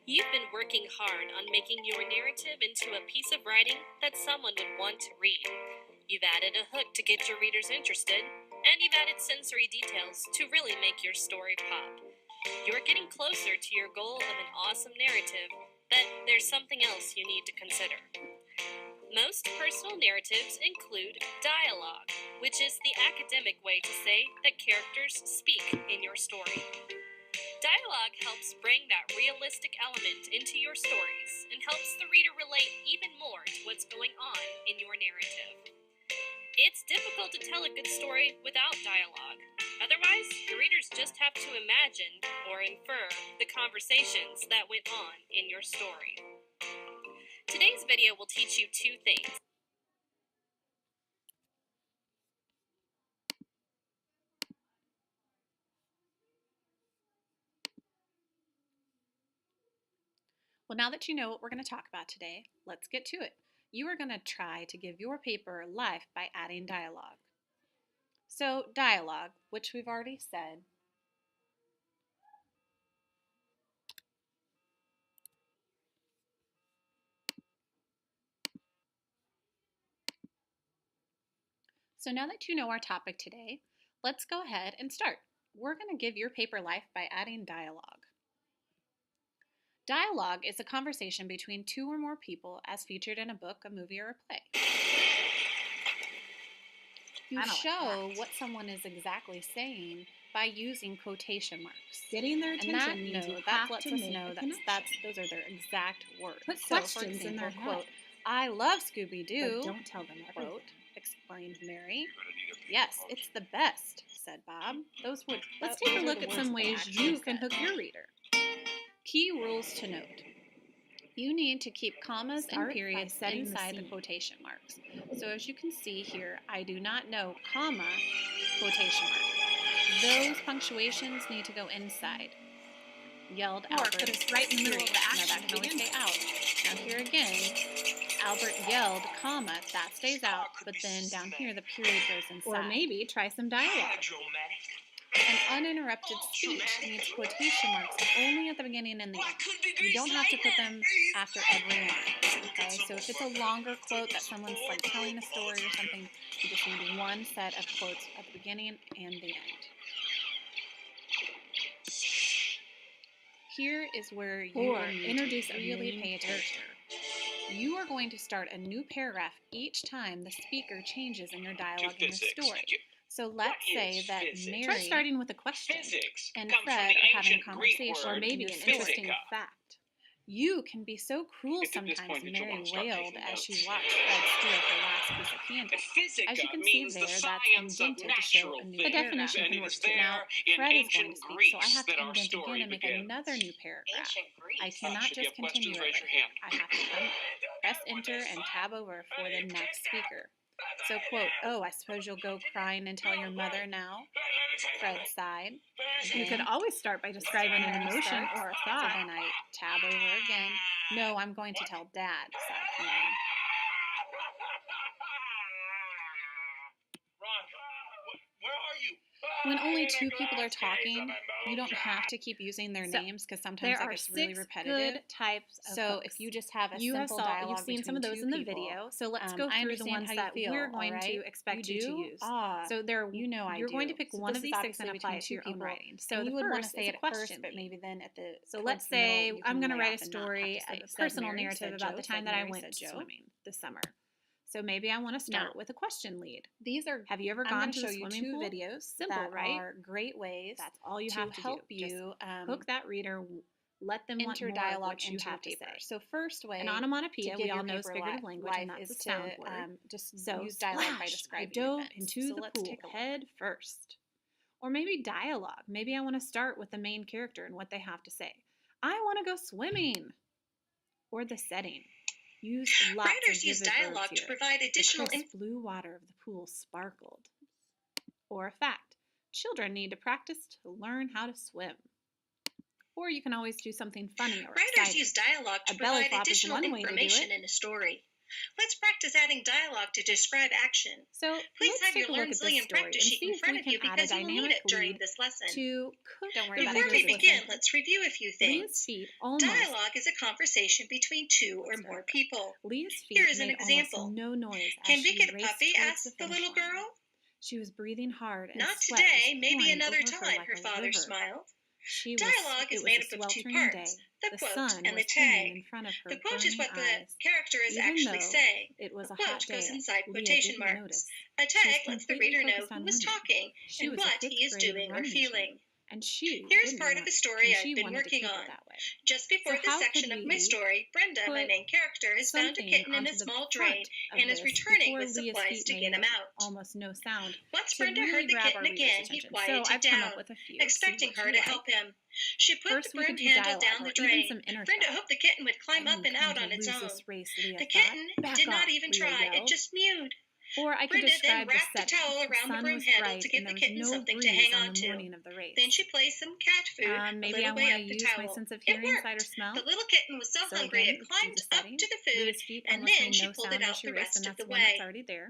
You've been working hard on making your narrative into a piece of writing that someone would want to read. You've added a hook to get your readers interested, and you've added sensory details to really make your story pop. You're getting closer to your goal of an awesome narrative, but there's something else you need to consider. Most personal narratives include dialogue, which is the academic way to say that characters speak in your story. Dialogue helps bring that realistic element into your stories and helps the reader relate even more to what's going on in your narrative. It's difficult to tell a good story without dialogue. Otherwise, the readers just have to imagine or infer the conversations that went on in your story. Today's video will teach you two things. Well, now that you know what we're going to talk about today, let's get to it. You are going to try to give your paper life by adding dialogue. So, dialogue, which we've already said, so now that you know our topic today, let's go ahead and start. We're going to give your paper life by adding dialogue. Dialogue is a conversation between two or more people as featured in a book, a movie, or a play. You show what someone is exactly saying by using quotation marks. Getting their attention means you have lets to us make know a connection. those are their exact words. Put So, questions for example, in their quote, head. I love Scooby-Doo, But don't tell them everything. quote, explained Mary. Yes, it's the best, said Bob. Let's take a look at some ways you can hook your reader. Key rules to note. You need to keep commas and periods inside the quotation marks. So as you can see here, I do not know, comma, quotation mark. Those punctuations need to go inside. Yelled Albert. Or put us right in the middle of the action. Now that can always stay out. Now here again, Albert yelled, comma, that stays out, but then down here the period goes inside. Or maybe try some dialogue. An uninterrupted speech needs quotation marks only at the beginning and the end. You don't have to put them after every line. Okay, so if it's a longer quote that someone's like telling a story or something, you just need one set of quotes at the beginning and the end. Here is where you introduce to really pay attention. You are going to start a new paragraph each time the speaker changes in your dialogue in the story. So let's say that Mary Try starting with a question. And Fred are having a conversation, or maybe an interesting fact. You can be so cruel sometimes, Mary wailed as she watched Fred steal her last piece of candy. As you can see there, that's indented to show a new paragraph. definition can work too. Now, Fred is going to speak, so I have to indent again and make another new paragraph. I cannot just continue it. I have to press enter and tab over for the next speaker. So, quote, oh, I suppose you'll go crying and tell your mother now? Fred sighed. You could always start by describing an emotion or a thought. So then I tab over again. No, I'm going to tell Dad, sighed Mary. When only two people are talking, you don't have to keep using their names because sometimes that gets really repetitive. Good types of so hooks. if you just have a simple dialogue you've seen some of those in the video, so let's go through the ones that we're going to expect you to use. So you're going to pick one of these six and apply it to your own writing. So you the would want to first say is it a question first, but maybe then at the so let's say I'm going to write a story, a personal narrative about the time that I went swimming this summer. So maybe I want to start with a question lead. Have you ever gone to the swimming pool? Videos? Simple, right? Are great ways. That's all you have to help do. you hook that reader. Let them want enter more dialogue of what you have to say. So first way, an onomatopoeia, we all know is figurative language, and that's the sound word. Just use dialogue by describing events. Into the pool head first. Or maybe dialogue. Maybe I want to start with the main character and what they have to say. I want to go swimming. Or the setting. Use lots Writers of use vivid dialogue verbs to here. provide additional The crisp blue water of the pool sparkled. Or a fact. Children need to practice to learn how to swim. Or you can always do something funny or Writers exciting. use dialogue to A belly provide flop is additional one way to do information it. in a story. Let's practice adding dialogue to describe action. So Please let's have take your a look Learn at Zillion this story and practice sheet see in if front we of can you add a because you will need dynamic it during lead this lesson. to cook. Don't worry about Before it. we Here's what's begin, in. let's review a few Leah's things. feet almost. Dialogue is a conversation between two or more people. Leah's feet Here is an made example. almost no noise as Can we she get a raced puppy? towards Asked the the finish little line. girl. She was breathing hard and Not sweat today, was maybe pouring another over her time, like her a father river. smiled. It Dialogue is was made a up of two sweltering parts, day. the quote sun and the was hanging tag. in front of her The quote is burning what the eyes. character is Even actually though saying. it was The a hot quote goes day, inside Leah quotation didn't marks. notice. A She was tag lets the completely reader know focused on who is winning. talking She and was a what fifth he is grade doing or running feeling. champ, and she Here's didn't part of want, the story and she I've been wanted to working keep on. it that way. Just before So this how section could of my we story, Brenda, my put main character, has found a something kitten in a onto the small front drain of and is this returning before with Leah's supplies feet to get made him out. almost no sound Once to Brenda really heard the grab our kitten reader's again, he attention? So quieted I've come down, up with a few. expecting See her what to you help like. him. She put First, the we broom could do handle dialogue down the or even drain. some inner Brenda thought. hoped the kitten would I climb up am and coming out to on its lose own. this race, Leah The thought. kitten Back did not off, even Leah try, it yelled. just mewed. Or I could Brenda then describe the wrapped a setting. towel The around the sun broom was handle bright to and give there the was kitten no something to breeze hang on on the to. morning of the race. Then she placed some cat food a Maybe I little way want to up the use my towel. sense of It hearing, sight, or worked. smell. The little kitten was so So hungry again, it do climbed the up setting. to the food, Leah's feet and almost then made she no pulled sound it as out she the raced, rest and of that's the one that's way. already there.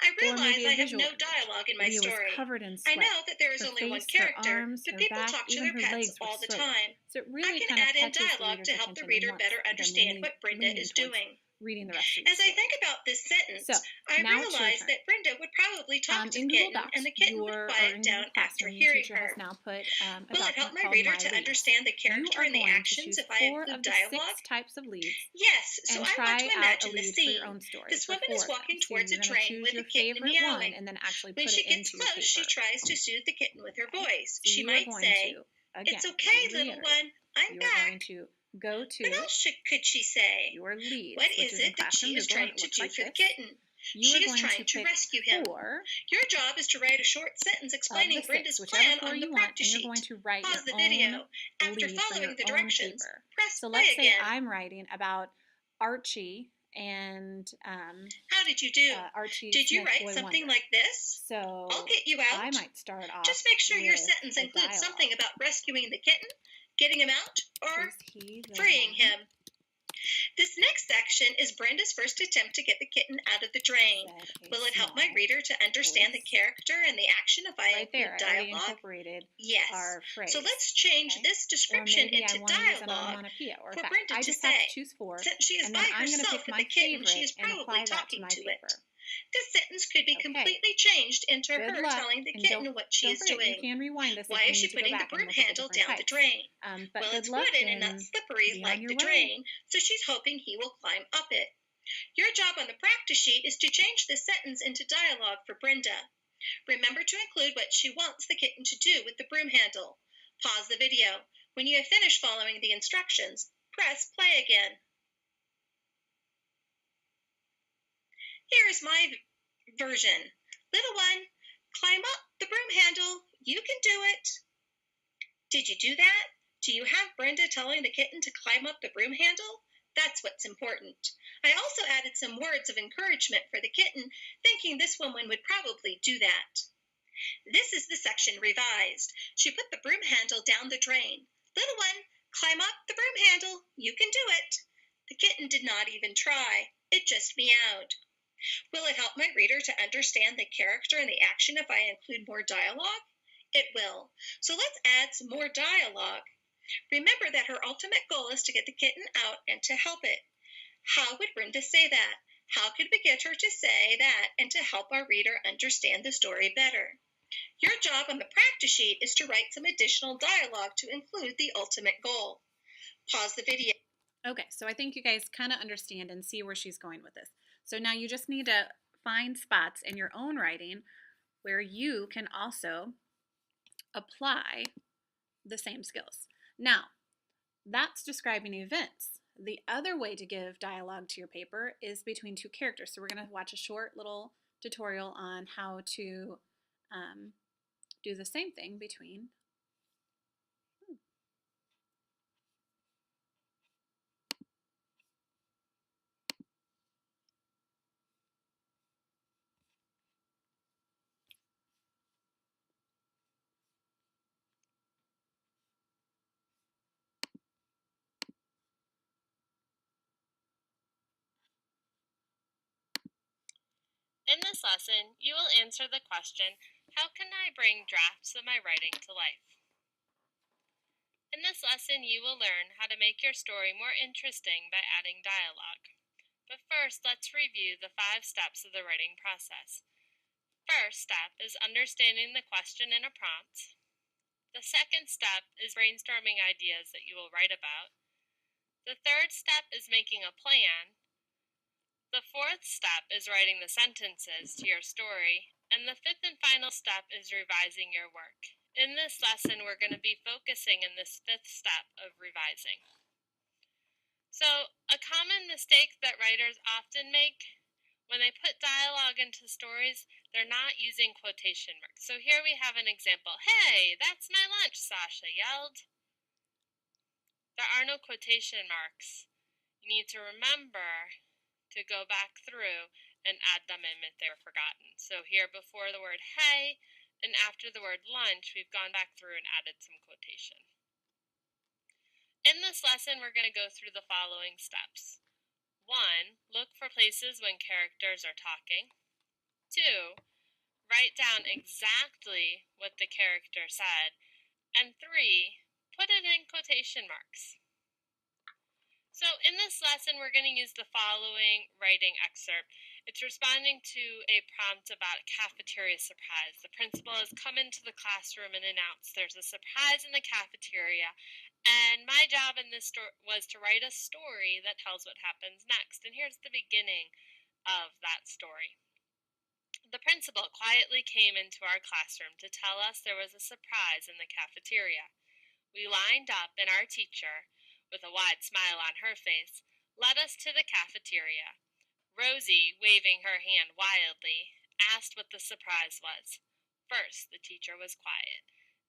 I Or maybe realize a I have visual no image. dialogue in my Leah was story. covered in I sweat. know that there is Her only one face, her character, arms, but her people back, talk to even their her pets legs were all the soaked. time. So it I really can kind of add in catches the dialogue reader's to help the attention and reader wants better them understand what Brenda leaning is towards doing. reading the rest of the As I story. think about this sentence, So I now it's your realize turn. that Brenda would probably talk to In the Google kitten, Docs, and the kitten would or quiet in down Google after Classroom, the hearing teacher has her. now put a Will it help document my called reader My to Leads. understand the You character are and the going to actions choose if I 4 include of the dialogue? 6 types of leads Yes, so and I want try to out a imagine the lead for your scene. own story. This for woman 4 is of them. walking So towards you're a going to drain choose with your a kitten favorite one meowing. and then actually When put she it gets into your close, she paper. tries to soothe the kitten with her Okay? voice. So She you are might going say, to, again, "It's let okay, me little reiterate, one, I'm you are going back." to go What to else could she say? your leads, What which is is in it that she Classroom is Google, and trying it to looks do like for the this. kitten? You She are is going trying to to pick rescue him. 4 Your job is to write a short sentence of explaining the 6, Brenda's whichever plan 4 on the you want, practice and you're sheet. going to write Pause your the own video. After lead for following your the own directions, paper. press So play let's say again. I'm writing about Archie and How did you do? Archie Did you Smith, write Boy something Wonder. like this? So I'll get you I out. might start off Just make sure your with sentence a includes dialogue. something about rescuing the kitten, getting him out, or Is he the freeing one him. This next section is Brenda's first attempt to get the kitten out of the drain. that a Will it help my small reader to understand the voice? character and the action if I Right there, include I already dialogue? incorporated Yes. our phrase. So let's change Okay? this Or description maybe I into want to use an dialogue onomatopoeia or for fact. Brenda I to just have say. to choose 4, Since she is and by then I'm going to herself pick with my the kitten, she favorite is and probably apply that to talking my to paper. it. This sentence could be Okay. completely changed into Good her luck, telling the and kitten what she don't is forget, doing. you can rewind this Why if you is she need to go putting the back and broom look at the handle different down the types. drain? But Well, good it's luck wooden and not and slippery be like on your the way. drain, so she's hoping he will climb up it. Your job on the practice sheet is to change this sentence into dialogue for Brenda. Remember to include what she wants the kitten to do with the broom handle. Pause the video. When you have finished following the instructions, press play again. Here is my version. Little one, climb up the broom handle. You can do it. Did you do that? Do you have Brenda telling the kitten to climb up the broom handle? That's what's important. I also added some words of encouragement for the kitten, thinking this woman would probably do that. This is the section revised. She put the broom handle down the drain. Little one, climb up the broom handle. You can do it. The kitten did not even try. It just meowed. Will it help my reader to understand the character and the action if I include more dialogue? It will. So let's add some more dialogue. Remember that her ultimate goal is to get the kitten out and to help it. How would Brenda say that? How could we get her to say that and to help our reader understand the story better? Your job on the practice sheet is to write some additional dialogue to include the ultimate goal. Pause the video. Okay, so I think you guys kind of understand and see where she's going with this. So now you just need to find spots in your own writing where you can also apply the same skills. Now, that's describing events. The other way to give dialogue to your paper is between 2 characters. So we're going to watch a short little tutorial on how to do the same thing between In this lesson, you will answer the question, how can I bring drafts of my writing to life? In this lesson, you will learn how to make your story more interesting by adding dialogue. But first, let's review the 5 steps of the writing process. First step is understanding the question in a prompt. The second step is brainstorming ideas that you will write about. The third step is making a plan. The fourth step is writing the sentences to your story. And the fifth and final step is revising your work. In this lesson, we're going to be focusing in this 5th step of revising. So, a common mistake that writers often make when they put dialogue into stories, they're not using quotation marks. So here we have an example. Hey, that's my lunch, Sasha yelled. There are no quotation marks. You need to remember to go back through and add them in if they're forgotten. So here before the word hey and after the word lunch, we've gone back through and added some quotation. In this lesson, we're going to go through the following steps. 1. Look for places when characters are talking. 2. Write down exactly what the character said. And 3. Put it in quotation marks. So in this lesson, we're going to use the following writing excerpt. It's responding to a prompt about a cafeteria surprise. The principal has come into the classroom and announced there's a surprise in the cafeteria. And my job in this was to write a story that tells what happens next. And here's the beginning of that story. The principal quietly came into our classroom to tell us there was a surprise in the cafeteria. We lined up, and our teacher, with a wide smile on her face, led us to the cafeteria. Rosie, waving her hand wildly, asked what the surprise was. First, the teacher was quiet.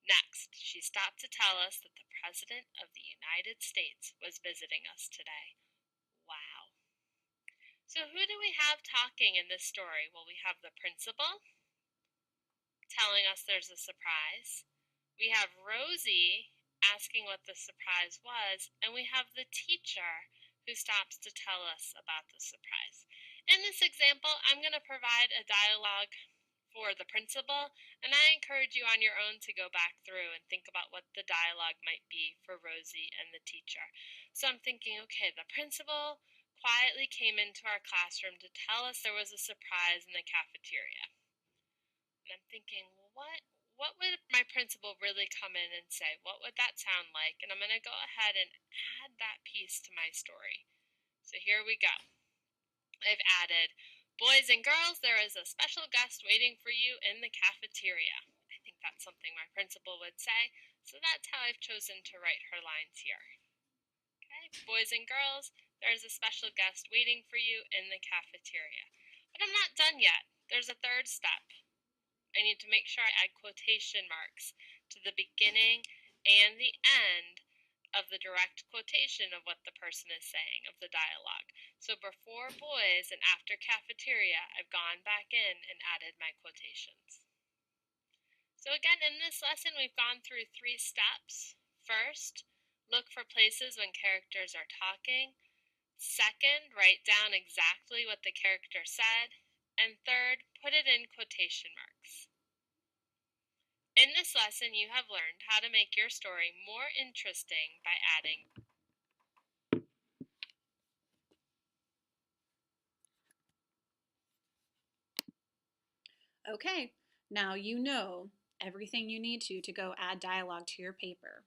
Next, she stopped to tell us that the President of the United States was visiting us today. Wow. So who do we have talking in this story? Well, we have the principal telling us there's a surprise. We have Rosie asking what the surprise was, and we have the teacher who stops to tell us about the surprise. In this example, I'm going to provide a dialogue for the principal, and I encourage you on your own to go back through and think about what the dialogue might be for Rosie and the teacher. So I'm thinking, okay, the principal quietly came into our classroom to tell us there was a surprise in the cafeteria. And I'm thinking, what would my principal really come in and say? What would that sound like? And I'm going to go ahead and add that piece to my story. So here we go. I've added, boys and girls, there is a special guest waiting for you in the cafeteria. I think that's something my principal would say, so that's how I've chosen to write her lines here. Okay, boys and girls, there is a special guest waiting for you in the cafeteria. But I'm not done yet. There's a 3rd step. I need to make sure I add quotation marks to the beginning and the end of the direct quotation of what the person is saying, of the dialogue. So before boys and after cafeteria, I've gone back in and added my quotations. So again, in this lesson, we've gone through 3 steps. First, look for places when characters are talking. Second, write down exactly what the character said. And third, put it in quotation marks. In this lesson, you have learned how to make your story more interesting by adding. Okay, now you know everything you need to go add dialogue to your paper.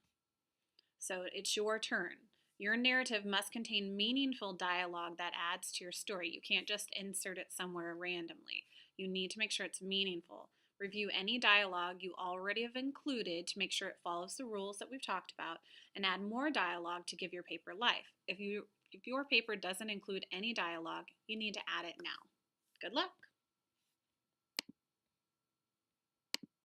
So it's your turn. Your narrative must contain meaningful dialogue that adds to your story. You can't just insert it somewhere randomly. You need to make sure it's meaningful. Review any dialogue you already have included to make sure it follows the rules that we've talked about, and add more dialogue to give your paper life. If your paper doesn't include any dialogue, you need to add it now. Good luck!